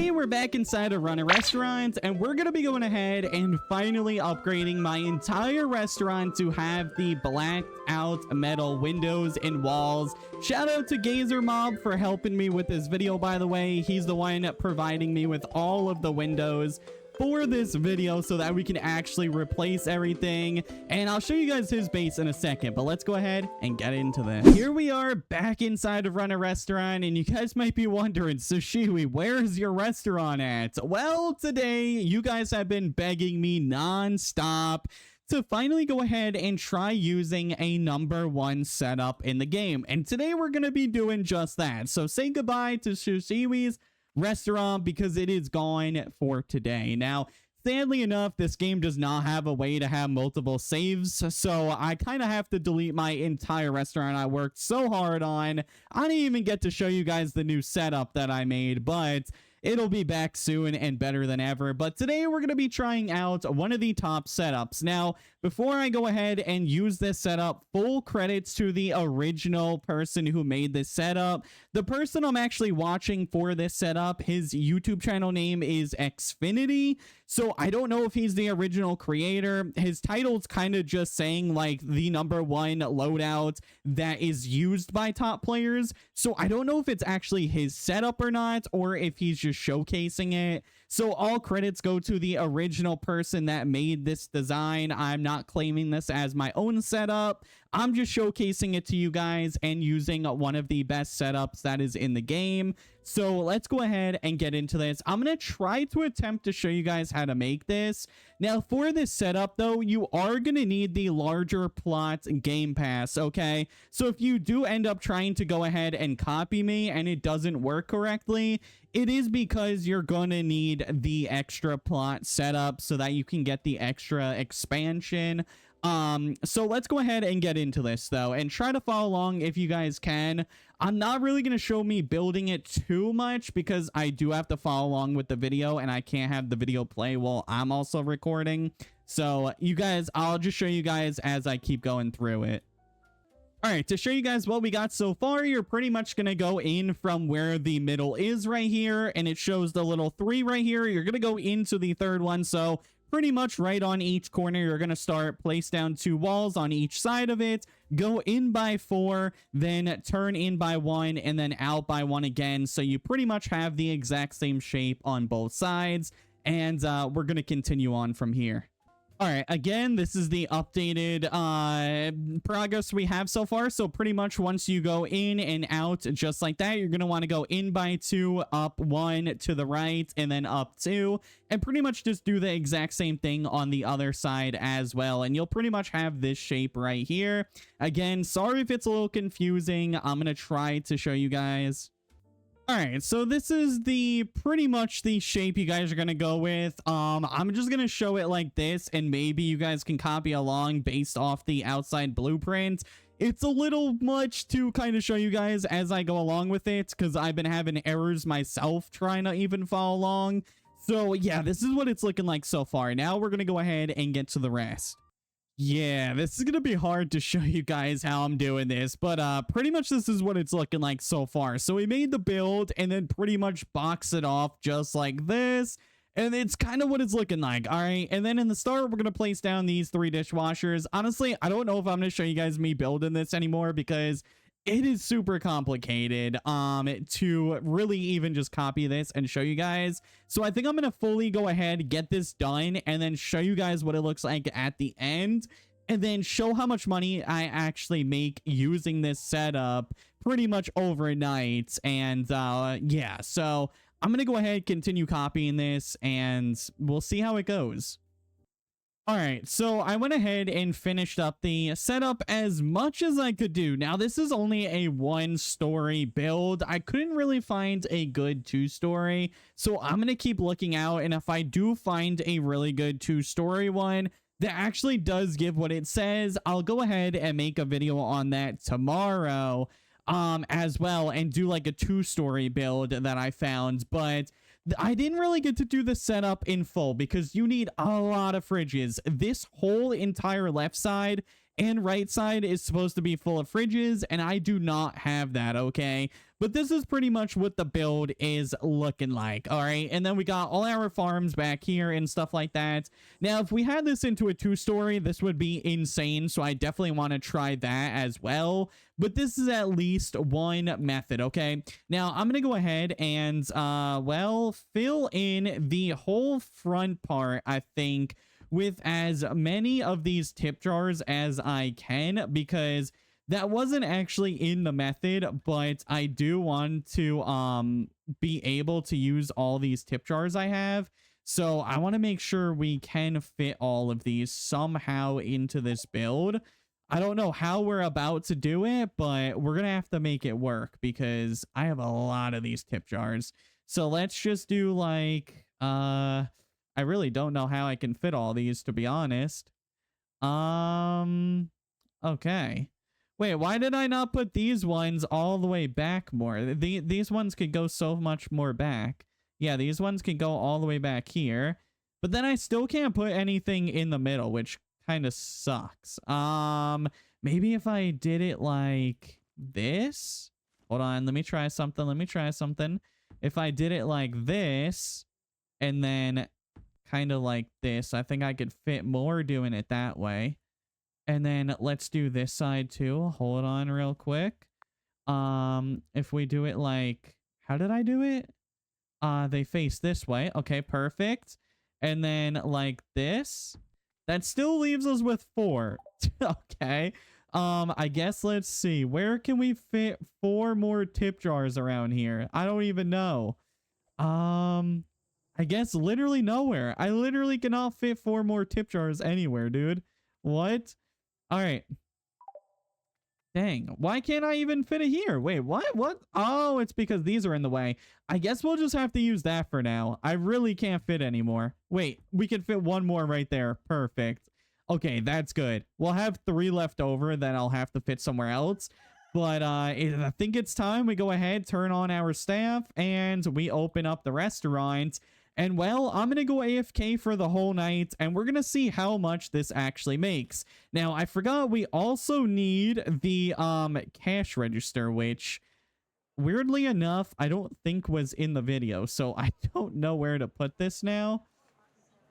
Today we're back inside of Run a Restaurant, and we're gonna be going ahead and finally upgrading my entire restaurant to have the blacked out metal windows and walls. Shout out to Gazer Mob for helping me with this video, by the way. He's the one providing me with all of the windows for this video so that we can actually replace everything, and I'll show you guys his base in a second, but let's go ahead and get into this. Here we are back inside of Run a Restaurant, and you guys might be wondering, Sushiwi, where's your restaurant at? Well, today you guys have been begging me non-stop to finally go ahead and try using a #1 setup in the game, and today we're gonna be doing just that. So say goodbye to Sushiwi's restaurant because it is gone for today. Now, sadly enough, this game does not have a way to have multiple saves, so I kind of have to delete my entire restaurant I worked so hard on. I didn't even get to show you guys the new setup that I made, but it'll be back soon and better than ever. But today we're going to be trying out one of the top setups. Now, before I go ahead and use this setup, full credits to the original person who made this setup. The person I'm actually watching for this setup, his YouTube channel name is Xfinity. So I don't know if he's the original creator. His title's kind of just saying like the #1 loadout that is used by top players. So I don't know if it's actually his setup or not, or if he's just showcasing it. So all credits go to the original person that made this design. I'm not claiming this as my own setup. I'm just showcasing it to you guys and using one of the best setups that is in the game. So let's go ahead and get into this. I'm going to try to attempt to show you guys how to make this. Now, for this setup, though, you are going to need the larger plot game pass, okay? So if you do end up trying to go ahead and copy me and it doesn't work correctly, it is because you're going to need the extra plot setup so that you can get the extra expansion. So let's go ahead and get into this though, and try to follow along if you guys can. I'm not really going to show me building it too much because I do have to follow along with the video and I can't have the video play while I'm also recording. So you guys, I'll just show you guys as I keep going through it. All right, to show you guys what we got so far, you're pretty much going to go in from where the middle is right here, and it shows the little 3 right here. You're going to go into the third one, so pretty much right on each corner, you're going to start, place down 2 walls on each side of it, go in by 4, then turn in by 1, and then out by 1 again. So you pretty much have the exact same shape on both sides, and we're going to continue on from here. All right, again, this is the updated progress we have so far. So pretty much once you go in and out just like that, you're going to want to go in by 2, up 1 to the right, and then up 2, and pretty much just do the exact same thing on the other side as well. And you'll pretty much have this shape right here. Again, sorry if it's a little confusing. I'm going to try to show you guys. All right, so this is the pretty much the shape you guys are going to go with. I'm just going to show it like this, and maybe you guys can copy along based off the outside blueprint. It's a little much to kind of show you guys as I go along with it because I've been having errors myself trying to even follow along. So yeah, this is what it's looking like so far. Now we're going to go ahead and get to the rest. Yeah, this is going to be hard to show you guys how I'm doing this, but pretty much this is what it's looking like so far. So we made the build and then pretty much box it off just like this, and it's kind of what it's looking like. All right, and then in the start, we're going to place down these 3 dishwashers. Honestly, I don't know if I'm going to show you guys me building this anymore because it is super complicated to really even just copy this and show you guys. So I think I'm going to fully go ahead, get this done, and then show you guys what it looks like at the end, and then show how much money I actually make using this setup pretty much overnight. And yeah, so I'm going to go ahead, continue copying this, and we'll see how it goes. All right, so I went ahead and finished up the setup as much as I could do. Now, this is only a 1-story build. I couldn't really find a good 2-story, so I'm going to keep looking out, and if I do find a really good 2-story one that actually does give what it says, I'll go ahead and make a video on that tomorrow as well, and do like a 2-story build that I found. But I didn't really get to do the setup in full because you need a lot of fridges. This whole entire left side and right side is supposed to be full of fridges, and I do not have that, okay? But this is pretty much what the build is looking like, all right? And then we got all our farms back here and stuff like that. Now, if we had this into a 2-story, this would be insane, so I definitely want to try that as well. But this is at least one method, okay? Now, I'm going to go ahead and, well, fill in the whole front part, I think, with as many of these tip jars as I can, because that wasn't actually in the method, but I do want to be able to use all these tip jars I have. So I want to make sure we can fit all of these somehow into this build. I don't know how we're about to do it, but we're going to have to make it work because I have a lot of these tip jars. So let's just do like, I really don't know how I can fit all these, to be honest. Okay. Wait, why did I not put these ones all the way back more? These ones could go so much more back. Yeah, these ones can go all the way back here. But then I still can't put anything in the middle, which kind of sucks. Maybe if I did it like this. Hold on, let me try something. If I did it like this, and then kind of like this, I think I could fit more doing it that way. And then let's do this side too. Hold on real quick. If we do it like, how did I do it? They face this way. Okay, perfect. And then like this. That still leaves us with 4. Okay. I guess let's see. Where can we fit 4 more tip jars around here? I don't even know. I guess literally nowhere. I literally cannot fit 4 more tip jars anywhere, dude. What? All right. Dang. Why can't I even fit it here? Wait, what? Oh, it's because these are in the way. I guess we'll just have to use that for now. I really can't fit anymore. Wait, we can fit 1 more right there. Perfect. Okay, that's good. We'll have 3 left over that I'll have to fit somewhere else. But I think it's time we go ahead, turn on our staff, and we open up the restaurant. And well, I'm going to go AFK for the whole night, and we're going to see how much this actually makes. Now, I forgot we also need the cash register, which weirdly enough, I don't think was in the video. So I don't know where to put this now.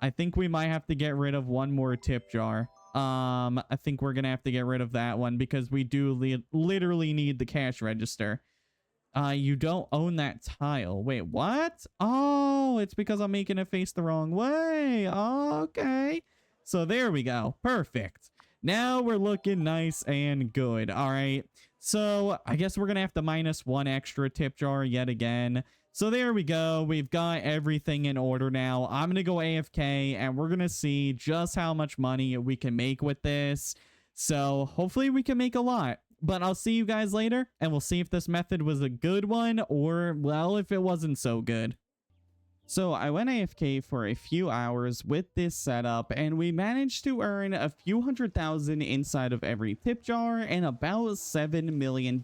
I think we might have to get rid of 1 more tip jar. I think we're going to have to get rid of that one because we do literally need the cash register. You don't own that tile. Wait, what? Oh, it's because I'm making it face the wrong way. Okay. So there we go. Perfect. Now we're looking nice and good. All right. So I guess we're going to have to minus 1 extra tip jar yet again. So there we go. We've got everything in order now. I'm going to go AFK and we're going to see just how much money we can make with this. So hopefully we can make a lot. But I'll see you guys later, and we'll see if this method was a good one or, well, if it wasn't so good. So I went AFK for a few hours with this setup, and we managed to earn a few $100,000 inside of every tip jar and about $7 million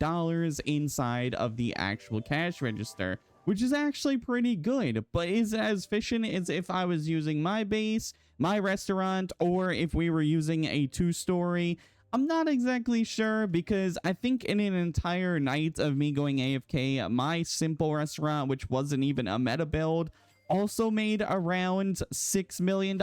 inside of the actual cash register, which is actually pretty good, but is as efficient as if I was using my base, my restaurant, or if we were using a 2-story. I'm not exactly sure because I think in an entire night of me going AFK, my simple restaurant, which wasn't even a meta build, also made around $6 million.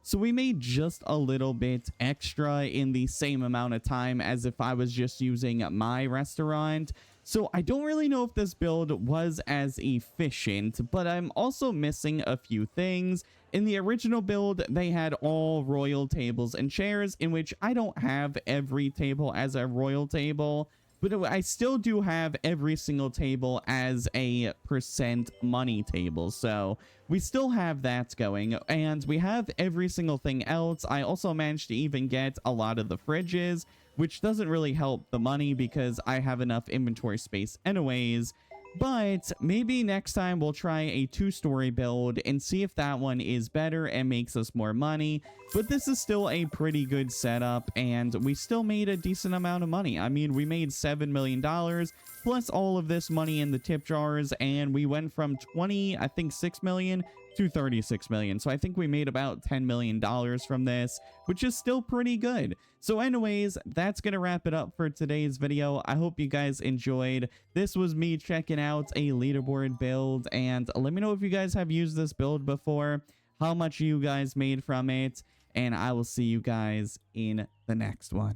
So we made just a little bit extra in the same amount of time as if I was just using my restaurant. So I don't really know if this build was as efficient, but I'm also missing a few things. In the original build, they had all royal tables and chairs, in which I don't have every table as a royal table, but I still do have every single table as a percent money table. So we still have that going, and we have every single thing else. I also managed to even get a lot of the fridges, which doesn't really help the money because I have enough inventory space anyways. But maybe next time we'll try a 2-story build and see if that one is better and makes us more money. But this is still a pretty good setup, and we still made a decent amount of money. I mean, we made $7 million plus all of this money in the tip jars, and we went from 6 million to 36 million. So I think we made about $10 million from this, which is still pretty good. So anyways, that's going to wrap it up for today's video. I hope you guys enjoyed. This was me checking out a leaderboard build, and let me know if you guys have used this build before, how much you guys made from it, and I will see you guys in the next one.